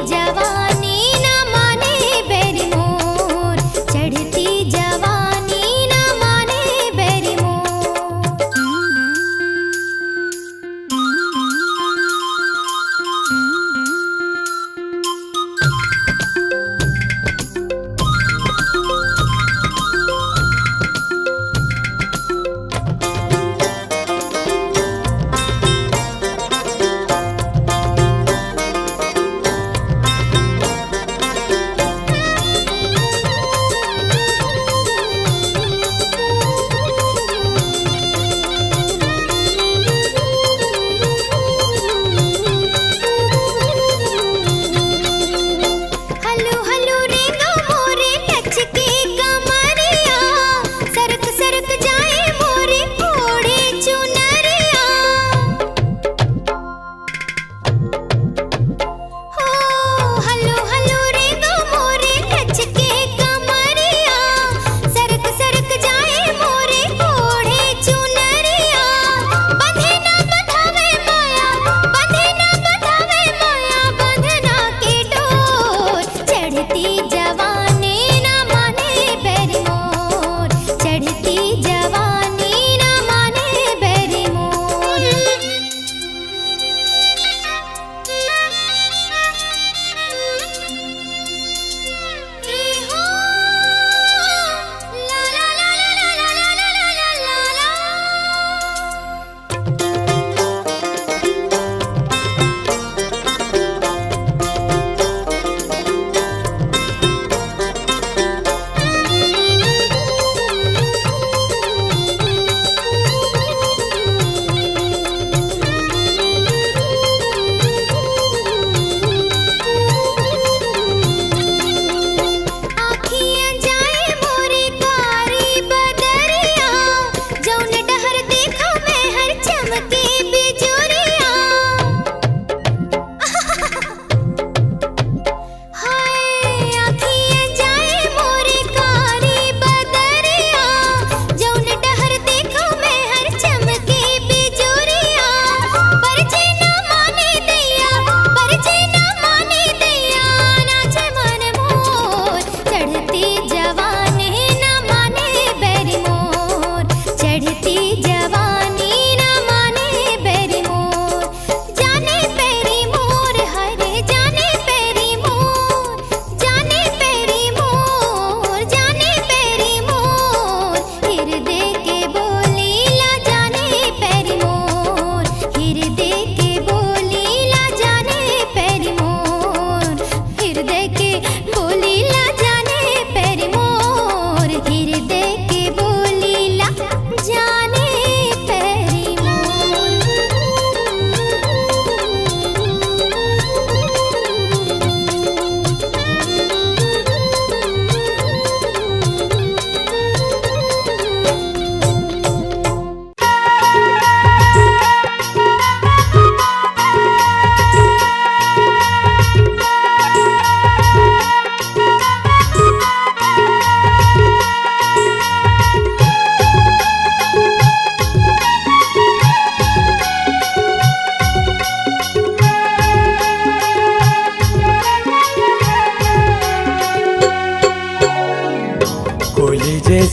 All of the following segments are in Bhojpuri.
जवानी न माने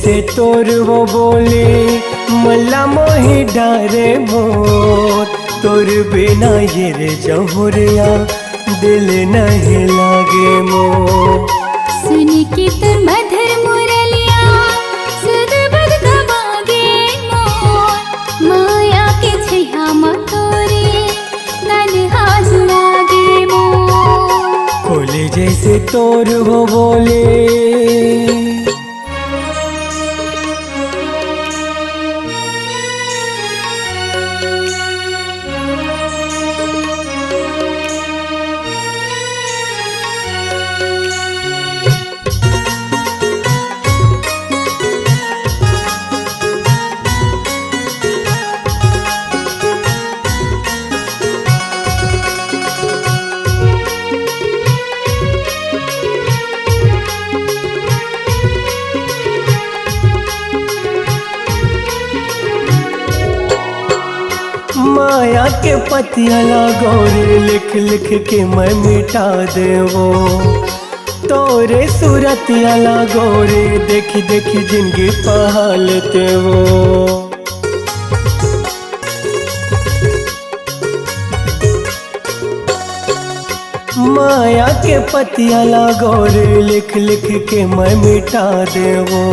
जैसे तोर वो बोले मल्ला मोहि डारे मोर, तोर बिना ये रे जहुरिया दिल नहीं लागे मोर। सुन के तोर मधुर मुरलिया सुध बुध गवागे मोर, माया के छैया मा तोरे नन्हा जुड़ागे मोर। खोले जैसे तोर वो बोले माया के पतिया लागोरे लिख लिख के मैं मिटा देवो, तोरे सूरतिया लागोरे देखी देखी जिंदगी पहालते वो। माया के पतिया लागोरे लिख लिख के मैं मिटा देवो,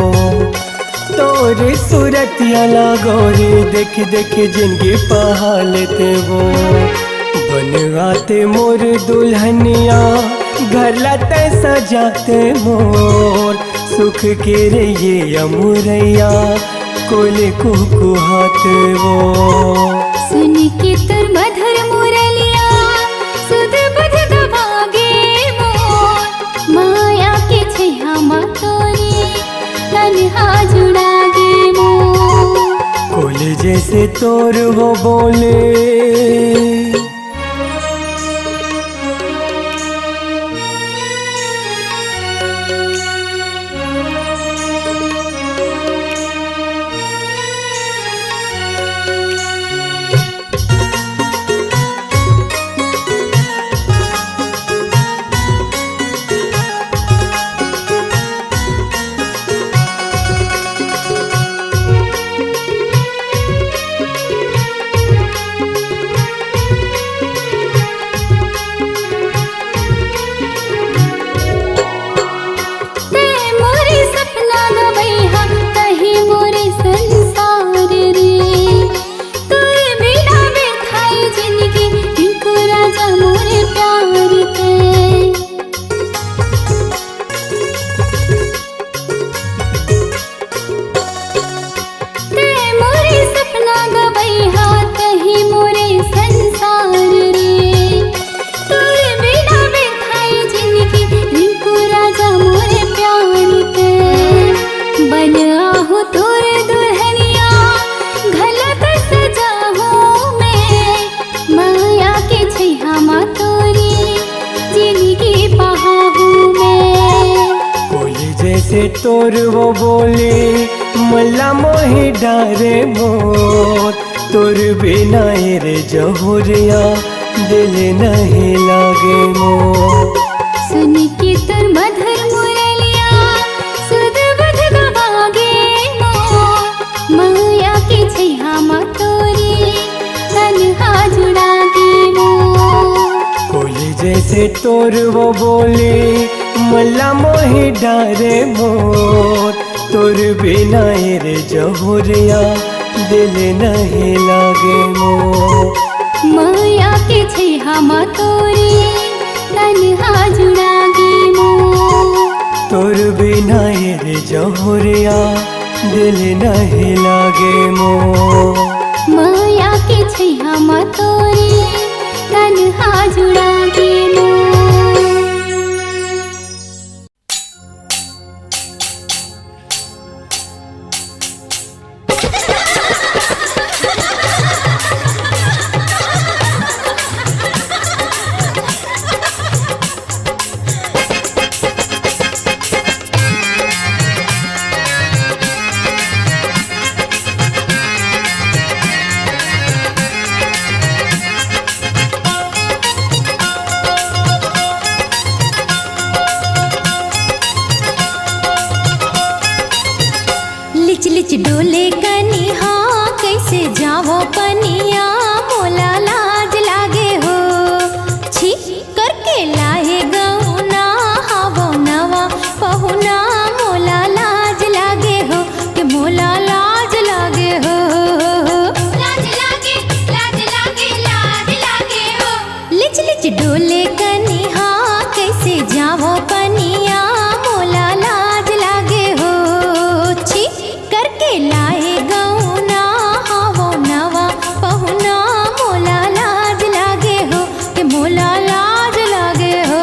तोरे सूरतिया लागोरे देखी देखी जिंदगी पहालते वो। बनवाते मोर दुल्हनिया घर लाते सजाते मोर, सुख के रे ये अमुरैया कोले कुकुहाते वो। सुन के तोर मधुर मुरलिया सुध बुध गवागे मोर, माया के छैया मा तोरे नन्हा जुड़ागे मोर। कोले जैसे तोर वो बोले जैसे तोर वो बोले मल्ला मोहि डारे मोर, तोर बिना रे जहुरिया दिल नहीं लागे मोर। सुन के तोर मधुर मुरलिया सुध बुध गवागे मोर, माया के छैया मा तोरे नन्हा जुड़ागे मोर। कोले जैसे तोर वो बोले मल्ला मोहि डारे मोर, तोर बिना रे जहुरिया दिल नहीं लागे मोर। माया के छैया मा तोरे नन्हा जुड़ागे मोर। तोर बिना रे जहुरिया दिल नहीं लागे मोर। माया के छैया मा तोरे नन्हा जुड़ागे मोर। डोले कनिहा कैसे जावो पनिया मोला लाज लागे हो छी करके लाए गौना हावो नवा पहुना मोला लाज लागे हो कि मोला लाज लागे हो लाज लागे हो लिच लिच डोले कनिहा कैसे जावो पनिया मोला लाज लागे हो छी करके लाए गौना हावो नवा पहुना मोला लाज लागे हो कि मोला लाज लागे हो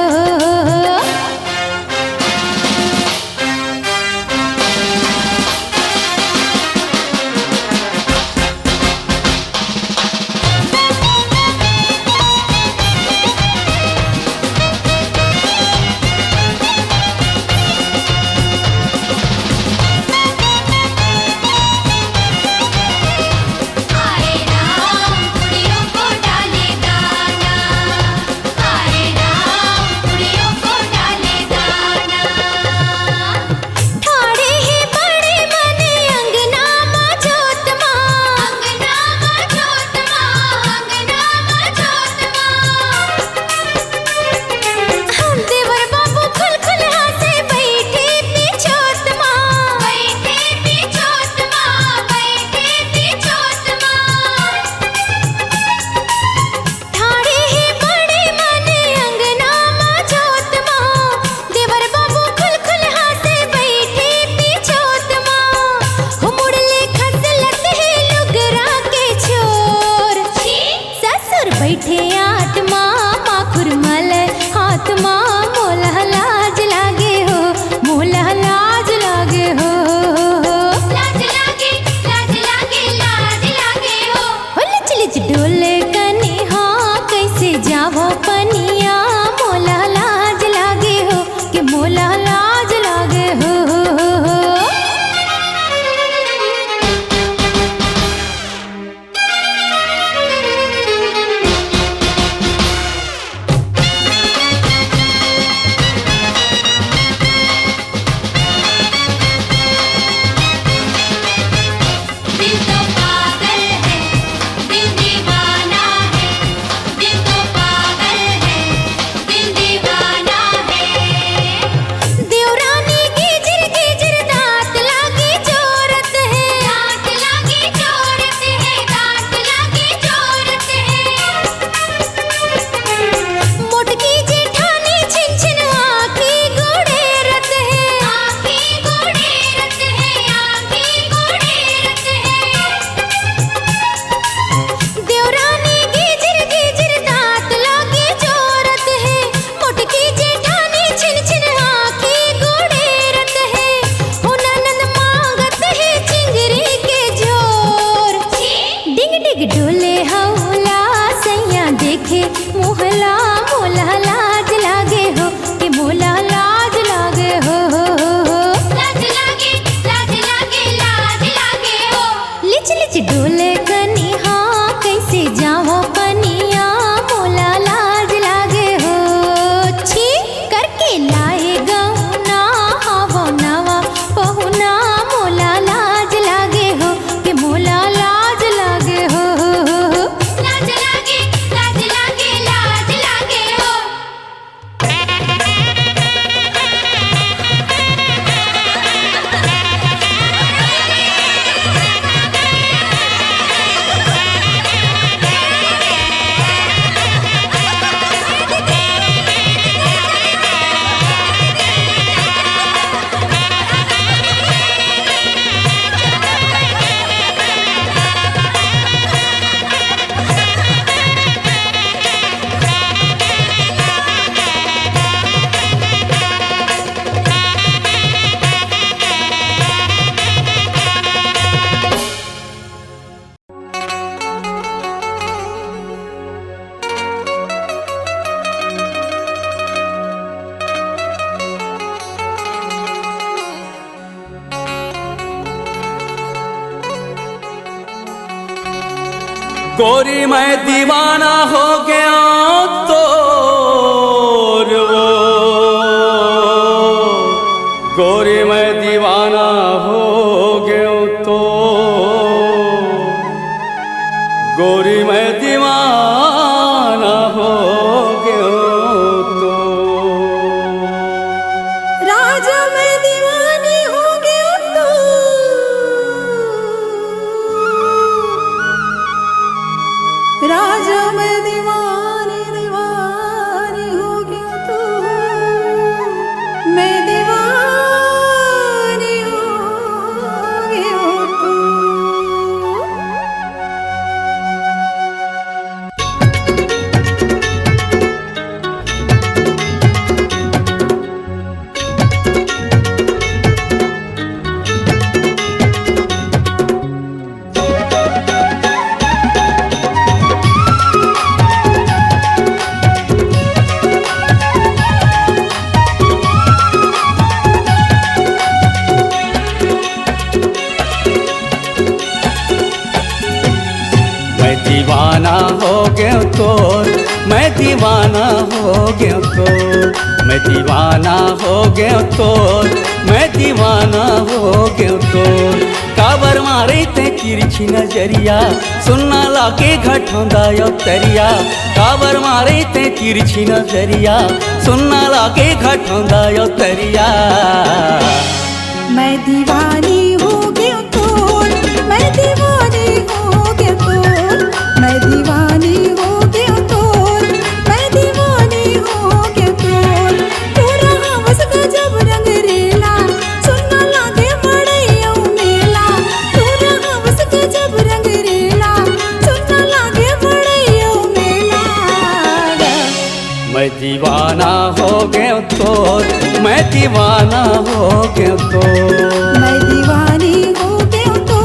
आए राम कुड़ियों को डाले दाना आए राम कुड़ियों को डाले दाना ठाड़े ही बड़े मने अंगना मा जोत मां हम देवर बाबू खुल खुल हासे बैठे पीछोत मां ठाड़े ही बड़े मने अंगना मा जोत मां देवर बाबू खुल खुल हासे बैठे पीछोत मां हो मुड़ले खसलत है लुगरा के छोर ससुर बैठे आत्मा माखुर मल हाथ मां मोला लाज लागे हो मोला लाज लागे हो लाज लागे हो लिच लिच डोले कनिहा कैसे जावो पनिया मोला लाज लागे हो कि मोला लाज लागे हो दिल तो पागल है दिल दीवाना है दिल तो पागल है दिल दीवाना है देवरानी गिजर गिजर दांत लागी चोरत है मोटकी जेठानी छिन छिन आँखी गोड़ेरत है देवरानी गिजर गिजर दांत लागी चोरत है मोटकी जेठानी छिन छिन आँखी गोड़ेरत है हो ननद मांगत है चिंगरी के जोर डिग डिग डोले हौला सैया देखे मोहला मोला लाज लागे हो कि मोला लाज लागे हो लाज लागे हो लिच लिच डोले कनिहा कैसे जावो पनिया मोला लाज लागे हो छी करके लाए गौना हावो नवा पहुना मोला लाज लागे हो कि मोला लाज लागे हो लाज लागे हो गोरी मैं दीवाना हो गया तो गोरी मैं दीवाना हो गया तो दीवाना हो गया तो, मैं दीवाना हो गया तो, मैं दीवाना हो गया तो। काबर मारे ते तिरछी नजरिया, सुनना लागे घटोंदा यो तरिया। काबर मारे ते तिरछी नजरिया, सुनना लागे घटोंदा यो तरिया। मैं दीवानी हो गया तो, मैं दीवानी हो गया तो, मैं दीवानी हो गया तो, मैं दीवानी हो गया तो। तू रहा बस गजब रंग रेला, सुनना लागे मड़ैया मेला। तू रहा बस गजब रंग रेला, सुनना लागे मड़ैया मेला। मैं दीवाना हो गया तो, मैं दीवाना हो गया तो। मैं दीवानी हो गया तो,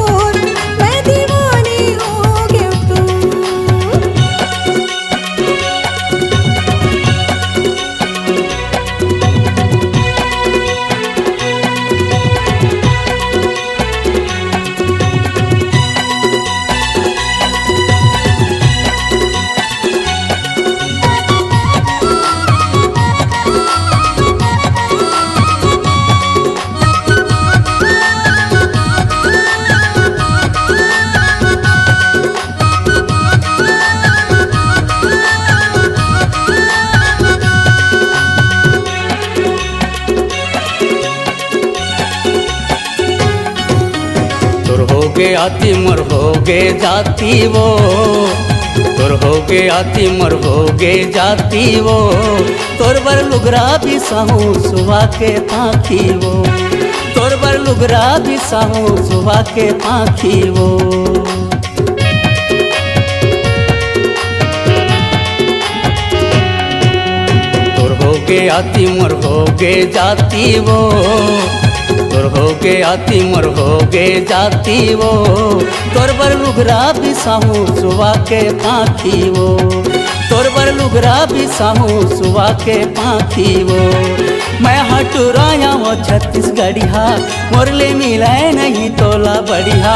मैं दीवानी हो गया तो। आती मर हो गे जाती वो, तोर हो गे आती मर हो गे जाती वो। तोर बर लुगरा भी साहू सुबह के पाखी वो, तोर बर लुगरा भी साहू सुबह के पाखी वो। तोर हो गे आती मर हो गे जाती वो, तोर हो गे आती मर हो गे जाती वो। तोर बर लुगरा भी साहू सुबह के पाखी वो, तोर बर लुगरा भी साहू सुबह के पाखी वो। मैं हटुराया वो छत्तीसगढ़िया, मोरले मिलाए नहीं तोला बढ़िया।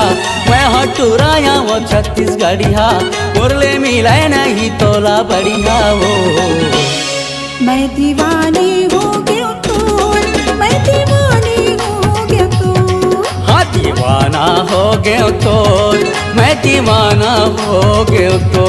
मैं हटुराया वो छत्तीसगढ़िया, मोरले मिलाए नहीं तोला बढ़िया वो। मैं दीवानी हो गया तो, मैं दीवानी हो गया तो। हाँ दीवाना हो गया तो, मैं दीवाना हो गया तो।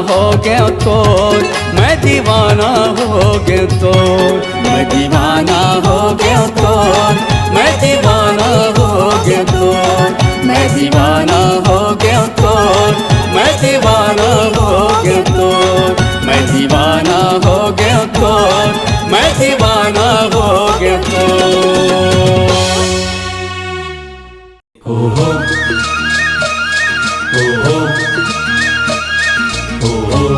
हो गया तो, मैं दीवाना हो गया तो, मैं दीवाना हो गया तो, मैं दीवाना हो गया तो, मैं दीवाना हो गया तो, मैं दीवाना हो गया तो, मैं दीवाना हो गया तो, मैं दीवाना हो गया तो। हो हो हो हो हो हो हो।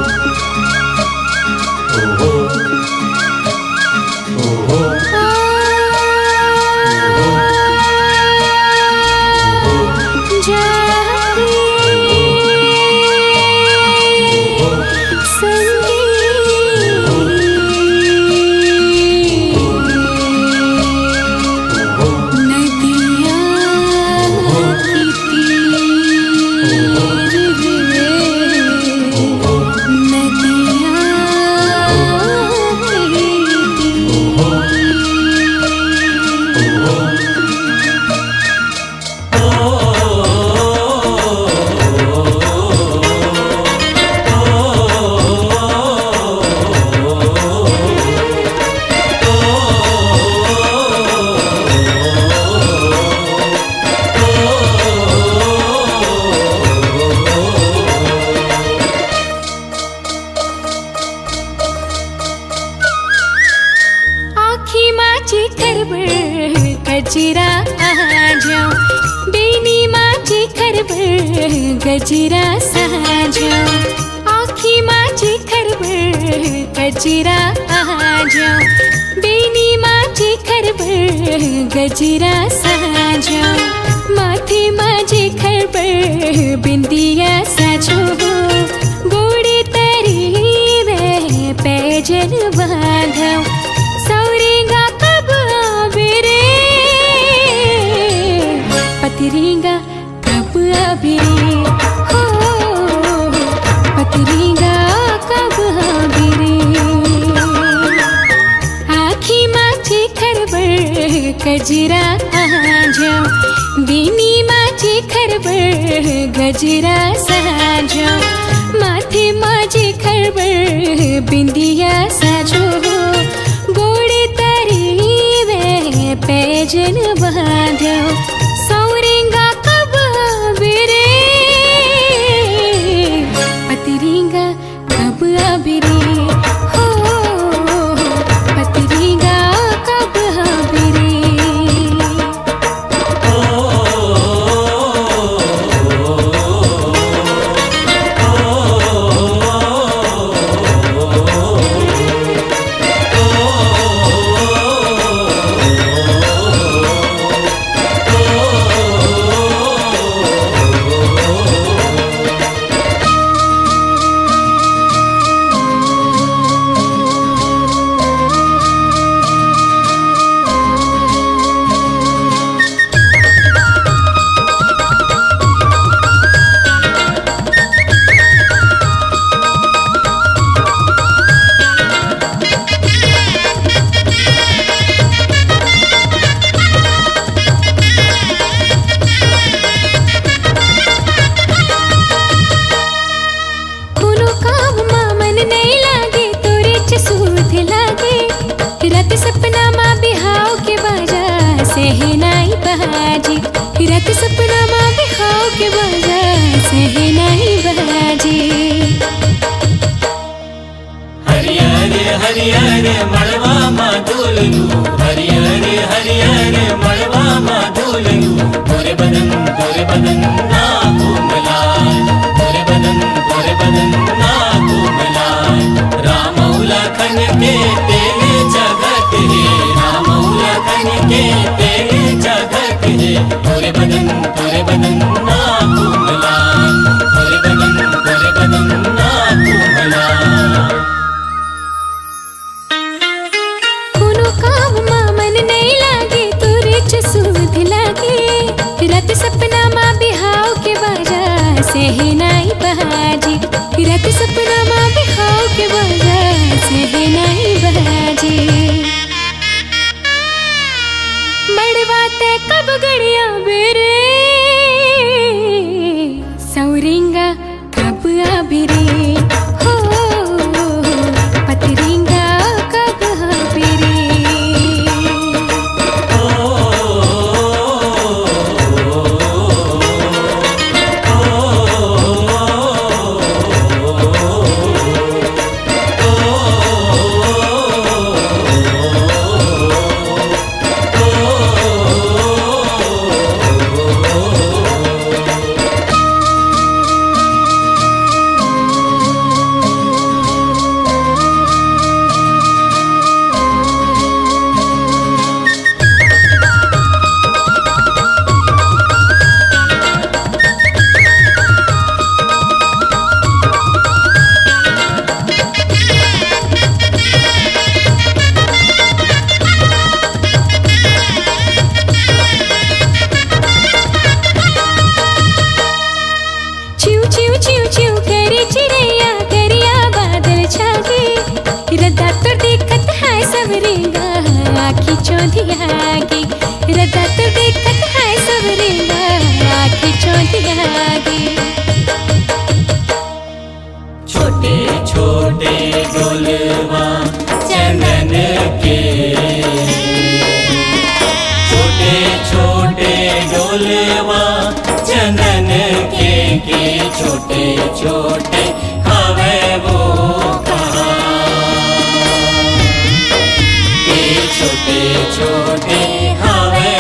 गजरा आ जाओ बेनी माझी खरबर गजरा साजाओ आँखी माझी खरबर गजरा आ जाओ बेनी माझी खरबर गजरा साजाओ माथे माझे खरबर बिंदिया साजो गोड़े तरी वे पैजन बांधो सौरेगा कब आवे रे पतरेगा कब आवे रे हो पतरेगा कब आवे रे आँखी माझे खरबर गजरा आ जाओ बेनी माझे खरबर गजरा साजो माथे माझे खरबर बिंदिया साजो गोड़े तरी वे पैजन बांधो सौरेगा कब आवे रे पतरेगा कब आवे रे हो पतरेगा कब आवे रे रत सपना माँ बिहाव के बाजा सहनाई बहाजी रत सपना माँ बिहाव के बाजा सहनाई बहाजी हरियर हरियर मड़वा मा दुलनु हरियर हरियर मड़वा मा दुलनु गोरे बदन ना कोमलाय गोरे बदन ना कोमलाय रामौला खन के तेरे जगत है रामौला खन के तेरे जगत है गोरे बदन ना कोमलाय गोरे बदन ना कोमलाय कोनो काम माँ मन नहीं लागे तोरे चसूद लागे रत सपना माँ बिहाव के बाजा सहनाई बहाजी रत सपना माँ बिहाव के बाजा सहनाई बहाजी मड़वा ते कब गड़िया बेरे सौरेगा कब आवे रे हो पतरेगा कब आवे रे आखी चौंधियागी रदा तो देखत है सबरेगा आखी चौंधियागी छोटे छोटे डोलवा चंदन के छोटे छोटे डोलवा चंदन के छोटे छोटे हवे वो छोटे छोटे हवे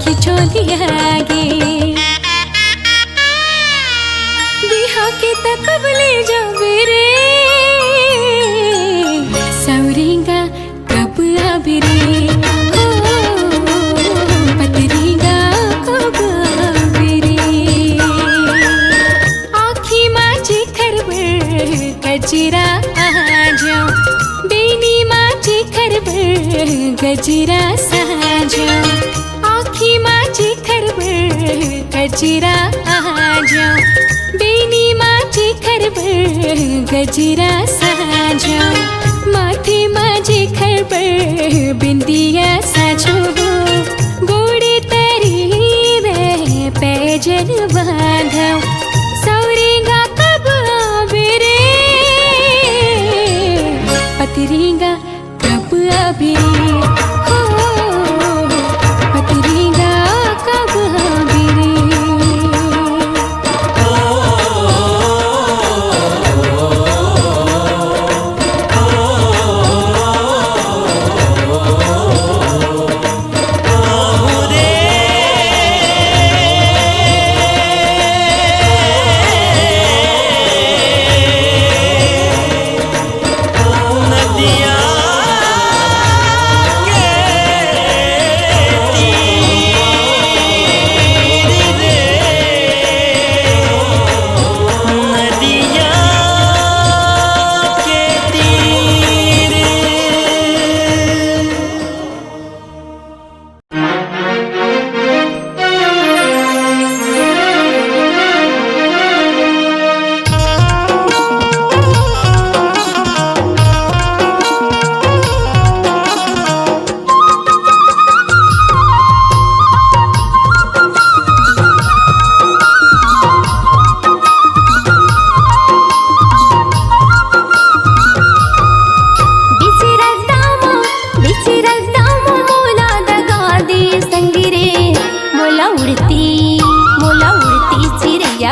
खिचो दियागे बिहा के तक ले जावे रे सौरिंगा कब आवे रे हो पतरिंगा कब आवे रे आँखी माझी खरबर गजरा आ जाओ बेनी माझी खरबर गजरा सा जाओ आँखी माझी खरबर गजरा आ जाओ बेनी माझी खरबर गजरा सा जाओ माथे माझी खरबर बिंदिया साजो गोड़े तरी में पैजन बांधाओ सौरेगा कब आवे रे पतरेगा कब आवे रे हो पतरेगा कब आवे रे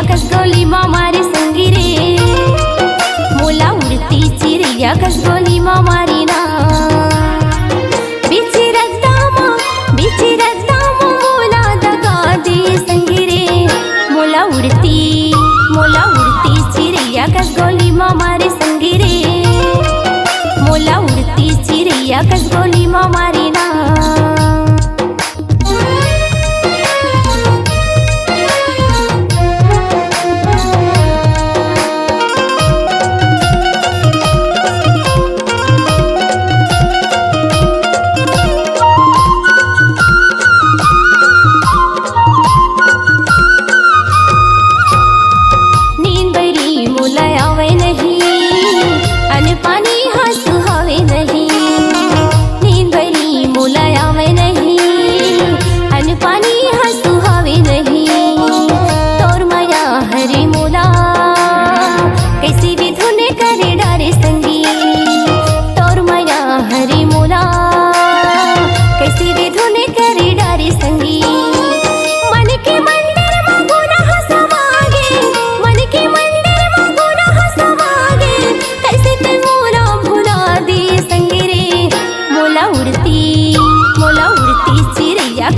कसगोली मामारी संगी रे मोला उड़ती चिड़िया कसगोली मामारी ना बिची रद्दामा मोला दगा दे संगी रे मोला उड़ती चिड़िया कसगोली मामारी संगी रे मोला उड़ती चिड़िया कसगोली मामारी ना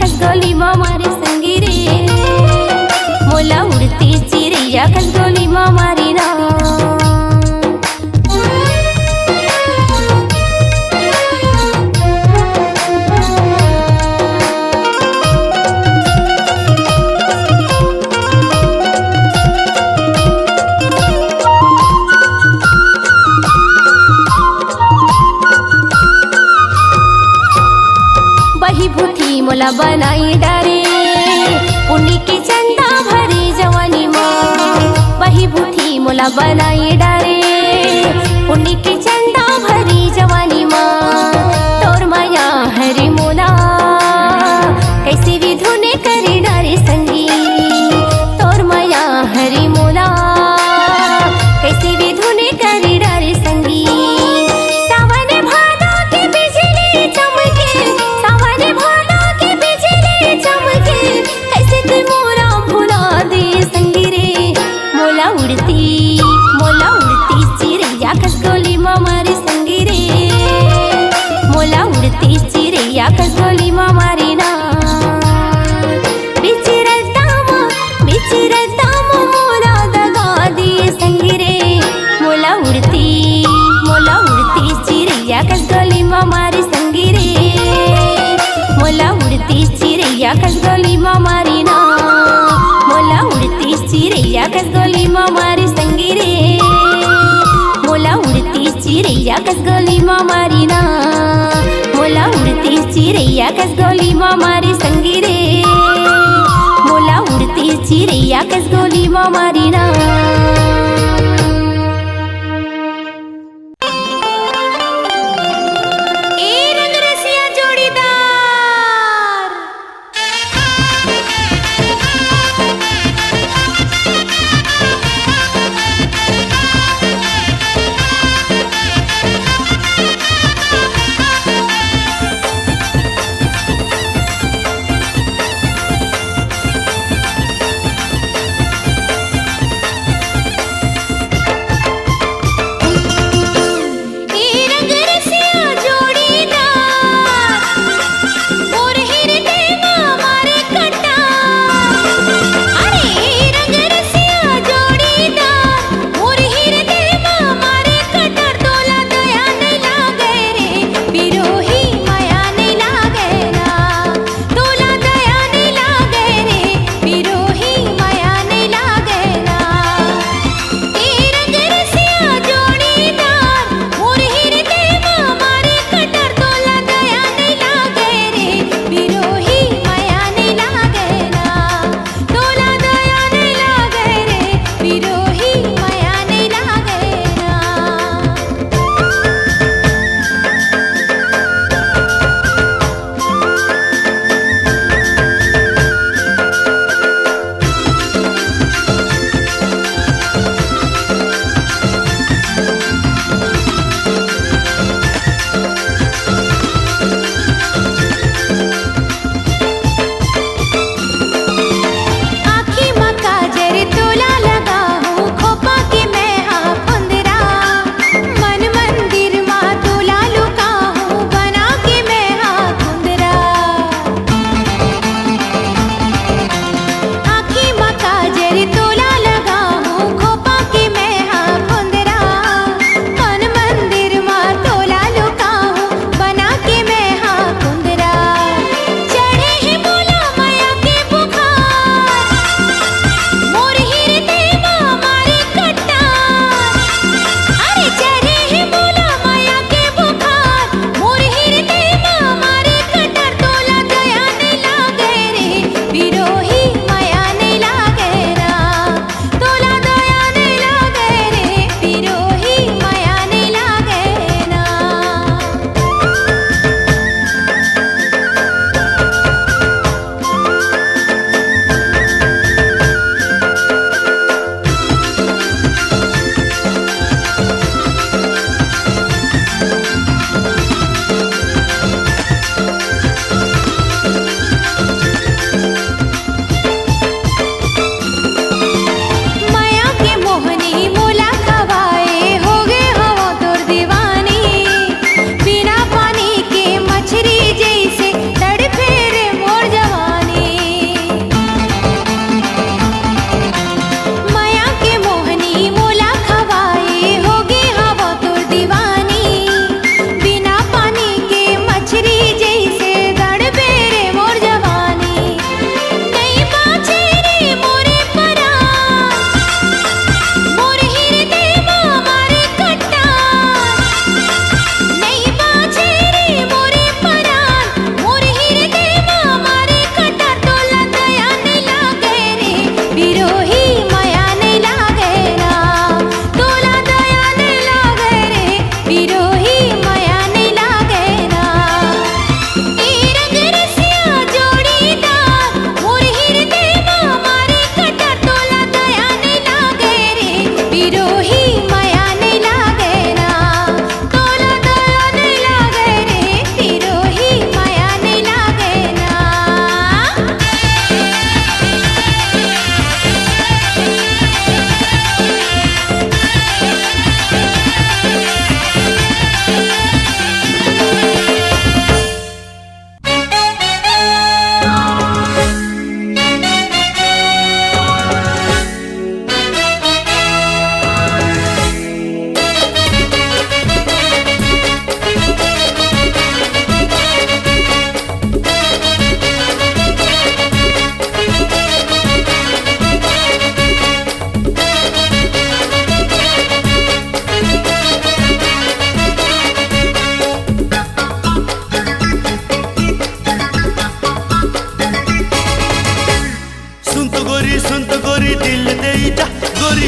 कसगोली मामारी संगी रे मोला उड़ती चिड़िया कसगोली मामारी ना बही भूठी मोला बनाई डारे पुण्य की चंदा भरी जवानी माँ बही भूठी मोला बनाई डारे पुण्य की चंदा भरी जवानी माँ तोर माया हरी मोला कैसे भी धुने करे डारे संगी तोर माया हरी मोला कैसे भी धुने करे डारे संगी उड़ती चिड़िया कसगोली मामारी संगी रे मोला उड़ती चिड़िया कसगोली मामारी ना मारी ना मोला उड़ती चिड़ैया कस गोली मारी संगी रे मोला उड़ती चिड़ैया कस गोली मारी ना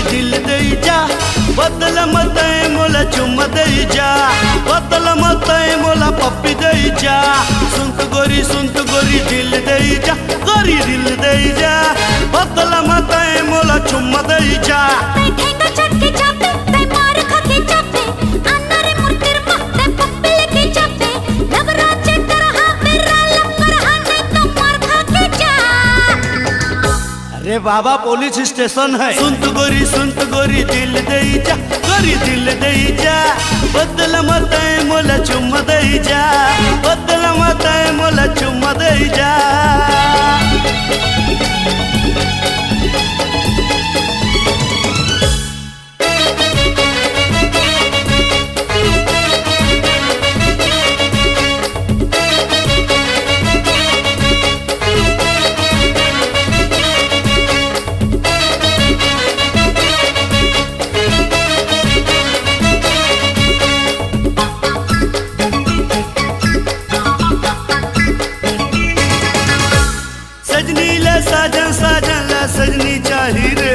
दिल दे जा बदल मत मोला चुम्मा दे जा बदल मत मोला पप्पी दे जा सुनत गोरी दिल दे जा गोरी दिल दे जा बदल मत मोला चुम्मा दे जा ठेंगा चटके चापे ते मार खाके चापे अन्नरे मुर्तिर मते पप्पी लेके चापे नवराचे तरह मेरा लपर हाने तो मार खाके जा अरे बाबा पुलिस स्टेशन है सुनत गोरी दिल दे जा गोरी दिल दे जा बदल मत मोला चुम्मा दे जा बदल मत मोला चुम्मा दे जा सजनी चाही रे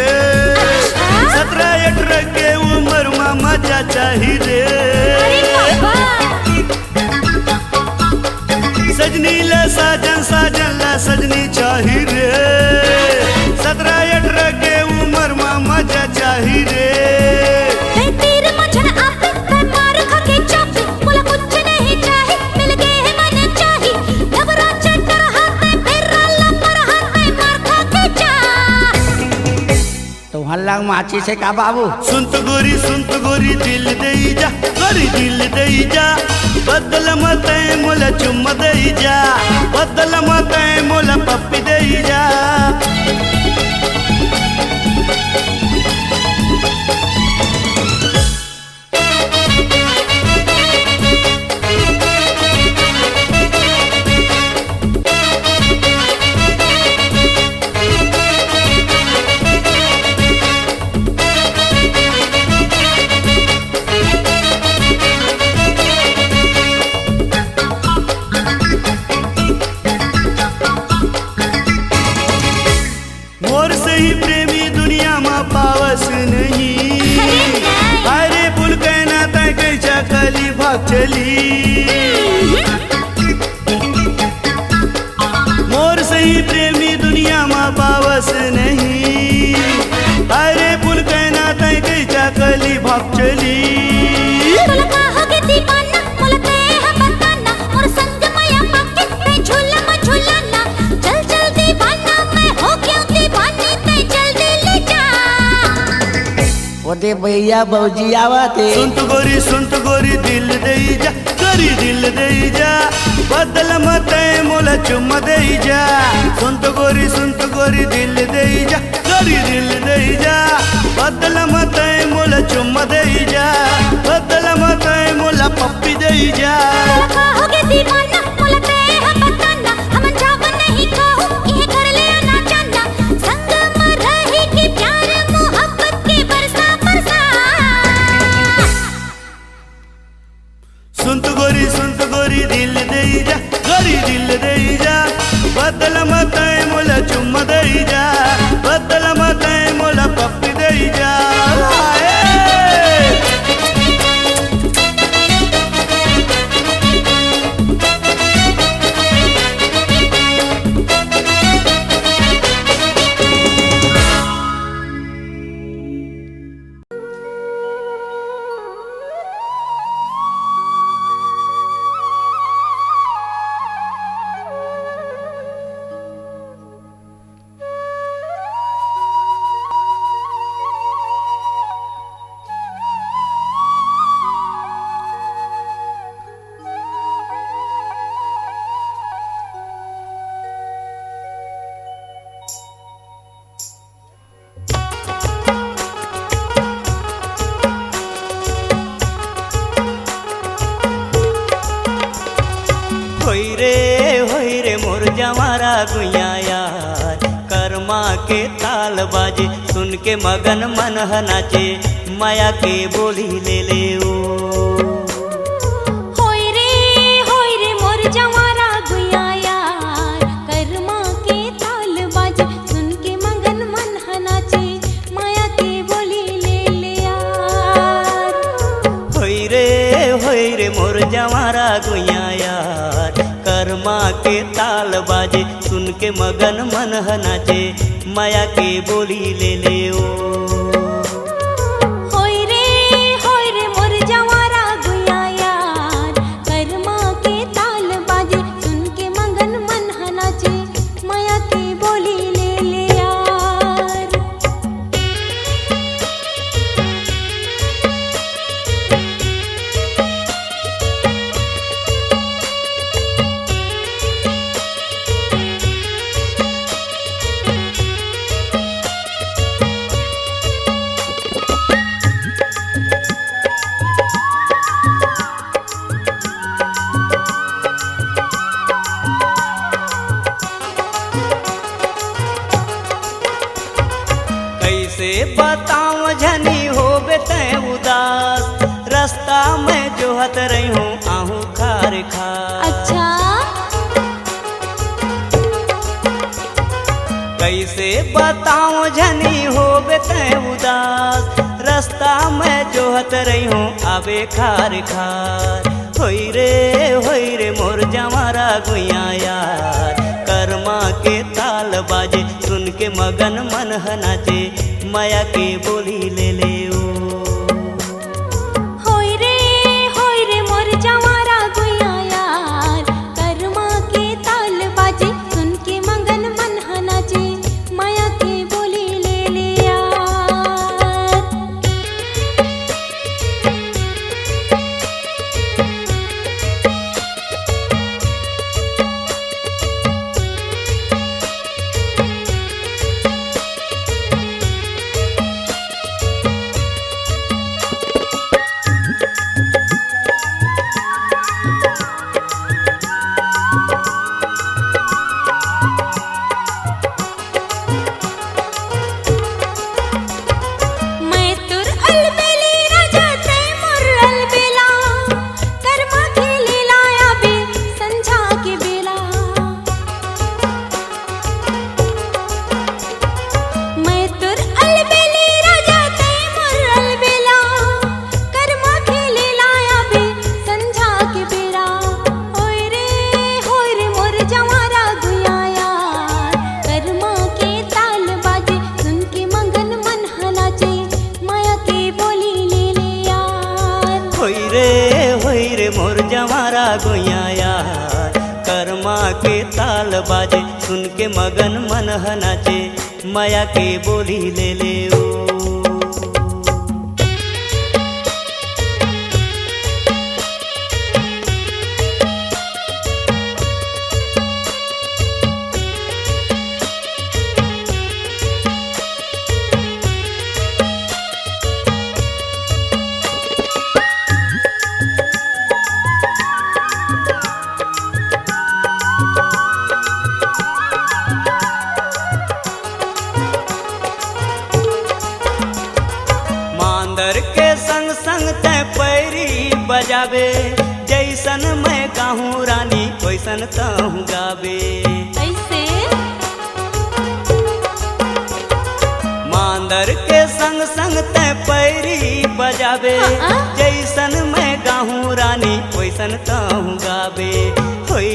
17-18 के उम्र में मजा चाही रे सजनी ले साजन ला सजनी चाही रे 17-18 के उम्र में मजा चाही रे तीर मछन आपे ते मार खाके चापे मोला कुछ नहीं चाहे मिल गए है मन चाही नवराचे तरह ते फेरा लपर हाथे मार खाके जा तो हल्ला माची से का बाबू सुनत गोरी दिल दे जा गोरी दिल दे जा बदल मत मोला चुम्मा दे जा बदल मत मोला पप्पी दे जा मोर से ही प्रेमी दुनिया में पावस नहीं अरे पुल कहना तय कैसा कली भाग चली मोर से ही प्रेमी दुनिया में पावस नहीं अरे पुल कहना तय कैसा कली भाग चली मोला कहोगे दीवाना मोला ते है बताना मोर संग माया पाके ते झूला चल दीवाना मैं हो गया दीवानी ते जल्दी ले जा ओदे भैया बौजी आवत सुनत गोरी दिल दे जा गोरी दिल दे जा बदल मत मोला चुम्मा दे जा सुनत गोरी दिल दे जा गोरी दिल दे जा बदल मत मोला चुम्मा दे जा बदल मत मोला पप्पी दे जा कहोगे दीवाना मोला ते है बताना हम जावन नहीं कहूं ये कर ले ना जाना संग में रही की प्यार मोहब्बत के बरसा सुनत गोरी दिल दे जा गोरी दिल दे जा बदल मत मोला चुम्मा दे जा बदल मत मोला पप्पी दे जा होई रे मोर जवारा गुइया यार कर्मा के ताल बाजे सुन के मगन मन नाचे माया के बोली ले ले ओ होय रे मोर जवारा गुइया यार कर्मा के ताल बाजे सुन के मगन मन नाचे माया के बोली गुइया यार कर्मा के ताल बाजे सुन के मगन मन नाचे माया के बोली ले ले ओ होय रे मोर जवारा गुइया यार कर्मा के ताल बाजे सुन के मगन मन नाचे माया के बोली ले ले यार। कैसे बताऊं झनी होबे तै उदास रास्ता में जोहत रही हूँ आहू खार खार। अच्छा कैसे बताऊं झनी होबे तै उदास रास्ता में जोहत रही हूँ आबे खार खार। होई रे मोर जवारा गुइया यार कर्मा के ताल बाजे सुन के मगन मन नाचे माया के बोली ले ले ओ होय रे मोर जवारा गुइया यार कर्मा के ताल बाजे सुन के मगन मन नाचे माया के बोली ले ले यार। मैं तुर अलबेली राजा तै मोर अलबेला कर्मा के लीला आबे संझा के बेला। मैं तुर अलबेली राजा तै मोर अलबेला कर्मा के लीला आबे संझा के बेला। होय रे मोर जवारा गुइया यार कर्मा के ताल बाजे सुन के मगन मन नाचे माया के बोली ले ले यार। होई रे मोर जवारा गुइया यार कर्मा के ताल बाजे सुन के मगन मन नाचे माया के बोली ले ले ओ मांदर के संग संग तै पैरी बजाबे जैसन मैं गाहूँ रानी वैसन तहूँ गाबे। ऐसे मांदर के संग संग तै पैरी बजाबे जैसन मैं गाहूँ रानी वैसन तहूँ गाबे। होई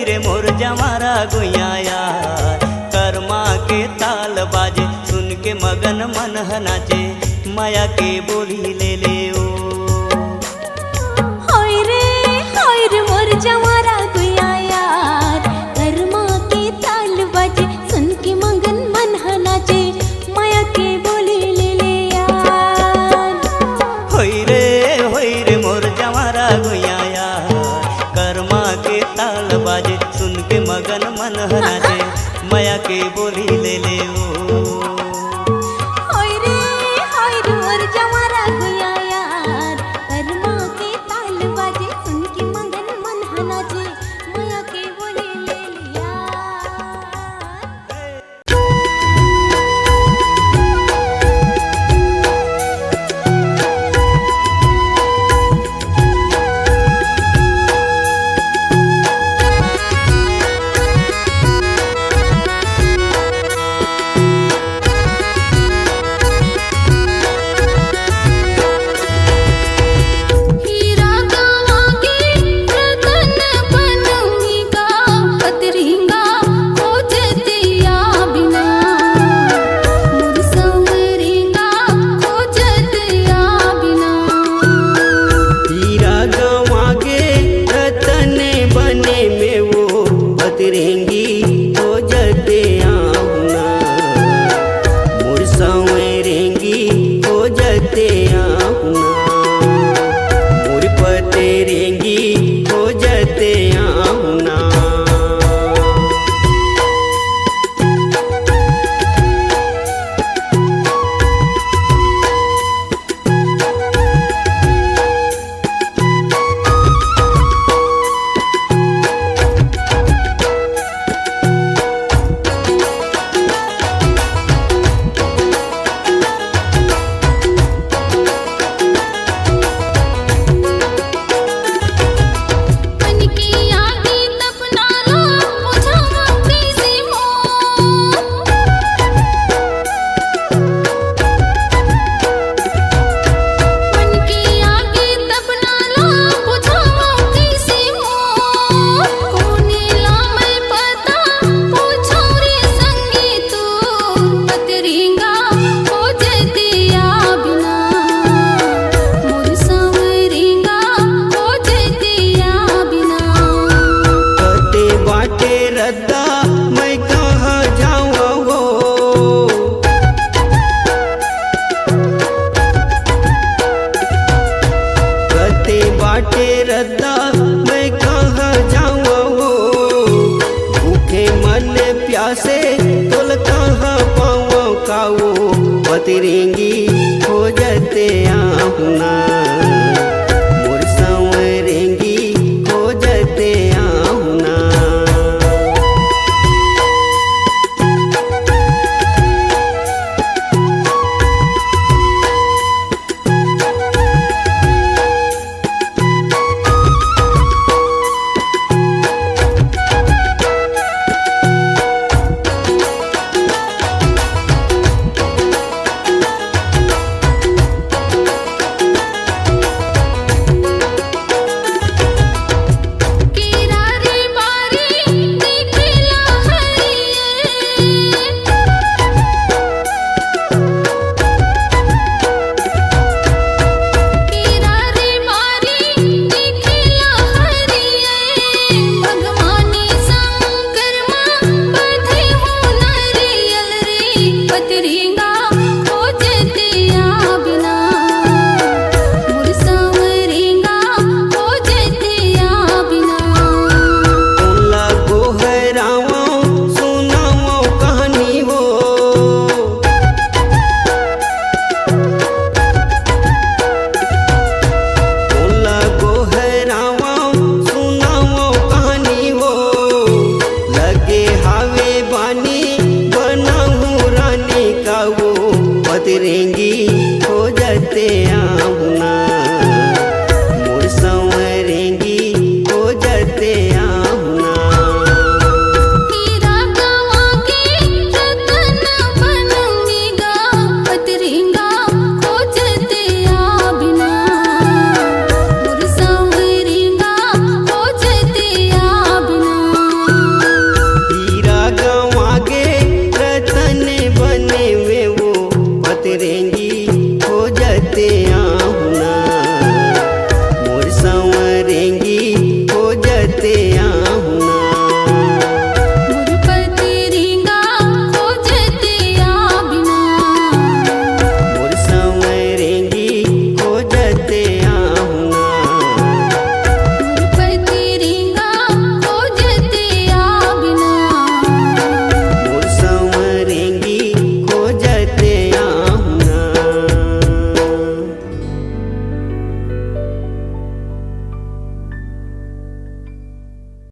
रे मोर जवारा गुइया यार कर्मा के ताल बाजे सुन के मगन मन नाचे माया के बोली ले ले ओ होय रे मोर जवारा गुइया यार कर्मा के ताल बाजे सुन के मगन मन नाचे माया के बोली ले ले यार। होई रे मोर जवारा गुइया यार कर्मा के ताल बाजे सुन के मगन मन नाचे माया के बोली ले ले ओ